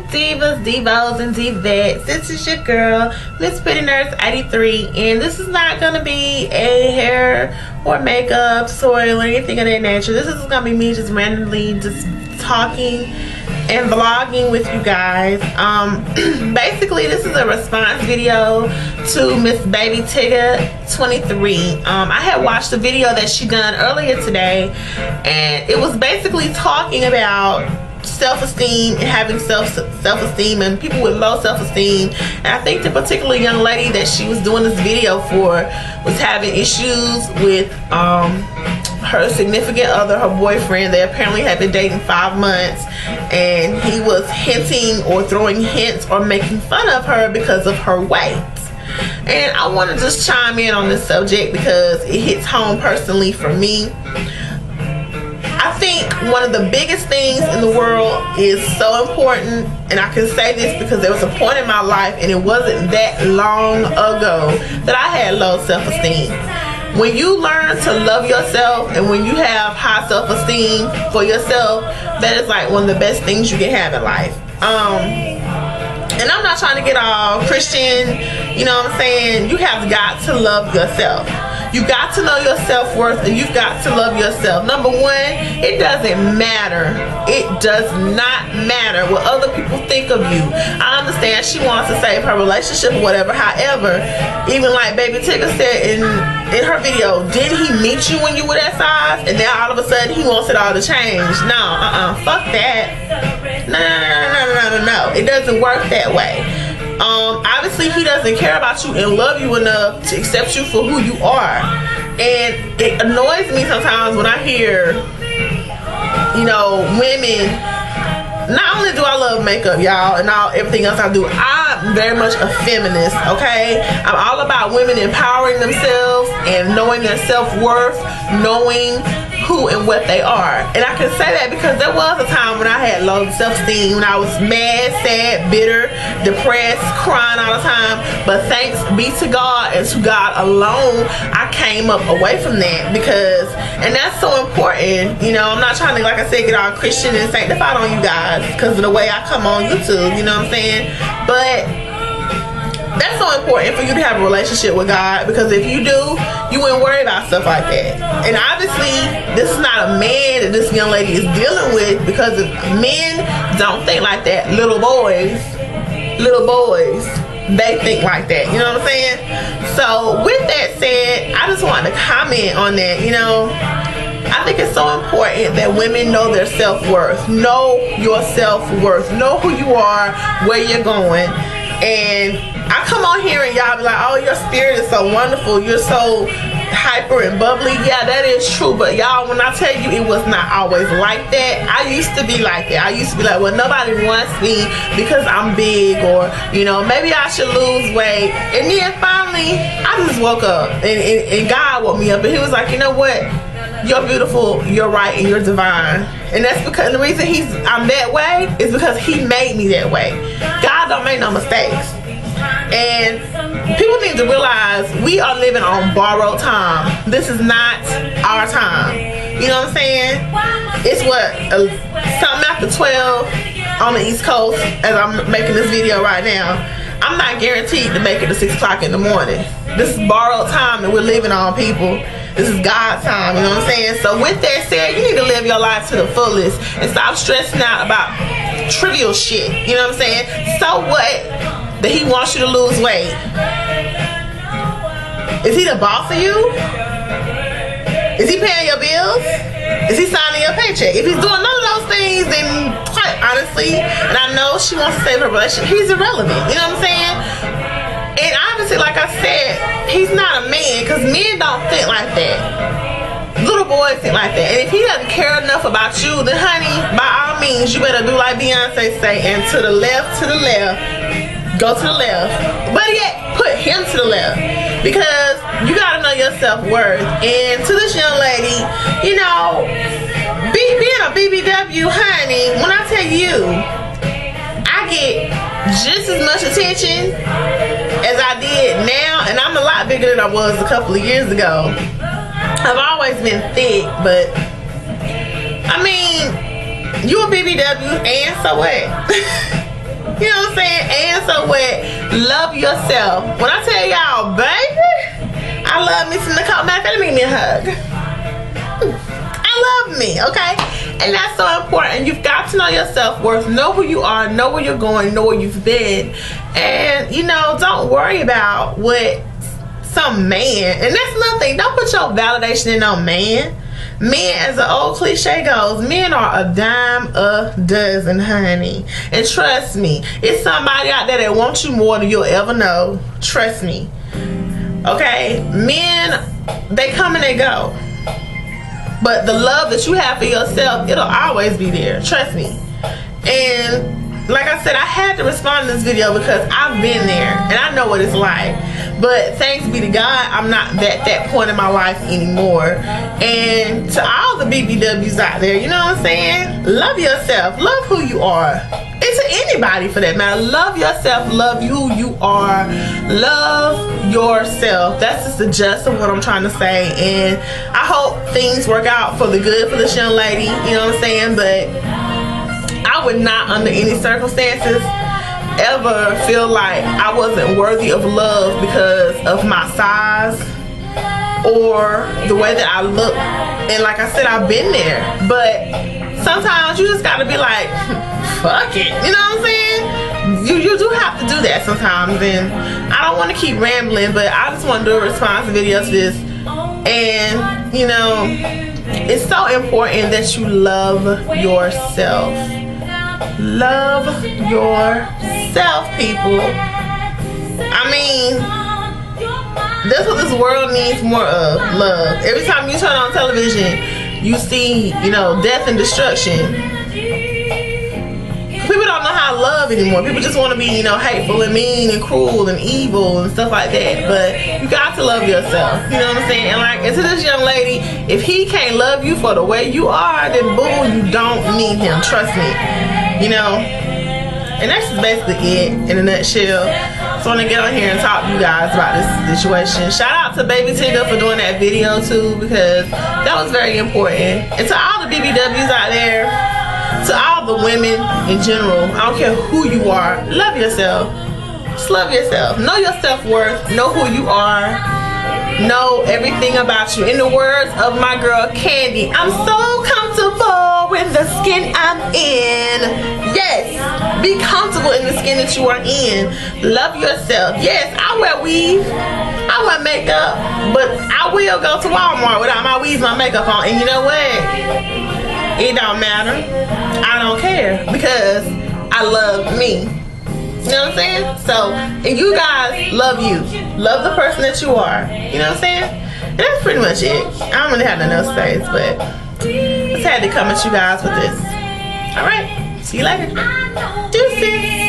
divas, divos, and divettes. This is your girl, Miss Pretty Nurse 83, and this is not gonna be a hair or makeup tutorial or anything of that nature. This is gonna be me just randomly just talking and vlogging with you guys. Basically this is a response video to Miss BABYTIGGA23. I had watched the video that she done earlier today, and it was basically talking about self-esteem and having self-esteem and people with low self-esteem. And I think the particular young lady that she was doing this video for was having issues with her significant other, her boyfriend. They apparently had been dating 5 months, and he was hinting or throwing hints or making fun of her because of her weight. And I want to just chime in on this subject because it hits home personally for me. I think one of the biggest things in the world is so important, and I can say this because there was a point in my life, and it wasn't that long ago, that I had low self-esteem. When you learn to love yourself and when you have high self-esteem for yourself, that is like one of the best things you can have in life. And I'm not trying to get all Christian, you know what I'm saying? You have got to love yourself. You got to know your self-worth, and you've got to love yourself. Number one, it doesn't matter. It does not matter what other people think of you. I understand she wants to save her relationship or whatever. However, even like BABYTIGGA said in her video, did he meet you when you were that size? And now all of a sudden he wants it all to change. No, fuck that. No. It doesn't work that way. Obviously he doesn't care about you and love you enough to accept you for who you are. And it annoys me sometimes when I hear, you know, women. Not only do I love makeup, y'all, and everything else I do, I'm very much a feminist, okay? I'm all about women empowering themselves and knowing their self-worth, knowing who and what they are. And I can say that because there was a time when I had low self-esteem, when I was mad, sad, bitter, depressed, crying all the time. But thanks be to God and to God alone, I came up away from that, because, and that's so important. You know, I'm not trying to, like I said, get all Christian and sanctified on you guys because of the way I come on YouTube, you know what I'm saying? But that's so important for you to have a relationship with God, because if you do, you wouldn't worry about stuff like that. And obviously this is not a man that this young lady is dealing with, because if men don't think like that, little boys, they think like that, you know what I'm saying? So with that said, I just wanted to comment on that. You know, I think it's so important that women know their self-worth. Know your self-worth. Know who you are, where you're going. And I come on here and y'all be like, oh, your spirit is so wonderful, you're so hyper and bubbly. Yeah, that is true, but y'all, when I tell you, it was not always like that. I used to be like that. I used to be like, well, nobody wants me because I'm big, or, you know, maybe I should lose weight. And then finally, I just woke up, and God woke me up, and he was like, you know what? You're beautiful, you're right, and you're divine. And that's because the reason I'm that way is because he made me that way. God don't make no mistakes. And people need to realize we are living on borrowed time. This is not our time. You know what I'm saying? It's what, something after 12 on the East Coast as I'm making this video right now. I'm not guaranteed to make it to 6 o'clock in the morning. This is borrowed time that we're living on, people. This is God's time, you know what I'm saying? So with that said, you need to live your life to the fullest and stop stressing out about trivial shit, you know what I'm saying? So what that he wants you to lose weight? Is he the boss of you? Is he paying your bills? Is he signing your paycheck? If he's doing none of those things, then quite honestly, and I know she wants to save her relationship, he's irrelevant, you know what I'm saying? And obviously, like I said, he's not a man, because men don't think like that. Little boys think like that. And if he doesn't care enough about you, then honey, by all means, you better do like Beyonce say, and to the left, go to the left. But yet, put him to the left, because you gotta know your self-worth. And to this young lady, you know, being a BBW, honey, when I tell you, I get just as much attention as I did now, and I'm a lot bigger than I was a couple of years ago. I've always been thick, but I mean, you a BBW, and so what? You know what I'm saying? And so what? Love yourself. When I tell y'all, baby, I love me some Nicole. Matter of fact, let me give me a hug. I love me, okay? And that's so important. You've got to know your self-worth. Know who you are. Know where you're going. Know where you've been. And, you know, don't worry about what some man. And that's nothing. Don't put your validation in no man. Men, as the old cliche goes, men are a dime a dozen, honey. And trust me, it's somebody out there that wants you more than you'll ever know. Trust me. Okay? Men, they come and they go. But the love that you have for yourself, it'll always be there. Trust me. And like I said, I had to respond to this video because I've been there and I know what it's like. But thanks be to God, I'm not at that point in my life anymore. And to all the BBWs out there, you know what I'm saying? Love yourself. Love who you are. And to anybody for that matter. Love yourself. Love who you are. Love yourself. That's just the gist of what I'm trying to say. And I hope things work out for the good for this young lady. You know what I'm saying? But I would not under any circumstances ever feel like I wasn't worthy of love because of my size or the way that I look. And like I said, I've been there. But sometimes you just gotta be like, fuck it. You know what I'm saying? You do have to do that sometimes. And I don't want to keep rambling, but I just want to do a response video to this. And you know, it's so important that you love yourself. Love yourself, people. I mean, that's what this world needs more of. Love. Every time you turn on television, you see, you know, death and destruction. People don't know how to love anymore. People just want to be, you know, hateful and mean and cruel and evil and stuff like that. But you got to love yourself. You know what I'm saying? And like, and to this young lady, if he can't love you for the way you are, then boo, you don't need him. Trust me. You know, and that's just basically it in a nutshell. So I want to get on here and talk to you guys about this situation. Shout out to BABYTIGGA for doing that video too, because that was very important. And to all the BBWs out there, to all the women in general, I don't care who you are, love yourself. Just love yourself. Know your self-worth. Know who you are. Know everything about you. In the words of my girl Candy, I'm so comfortable with the skin I'm in. Yes, be comfortable in the skin that you are in. Love yourself. Yes, I wear weave, I wear makeup, but I will go to Walmart without my weave, my makeup on. And you know what? It don't matter. I don't care because I love me. You know what I'm saying? So, and you guys love you. Love the person that you are. You know what I'm saying? And that's pretty much it. I don't really have nothing else to say, but I just had to come at you guys with this. Alright, see you later. Deuces.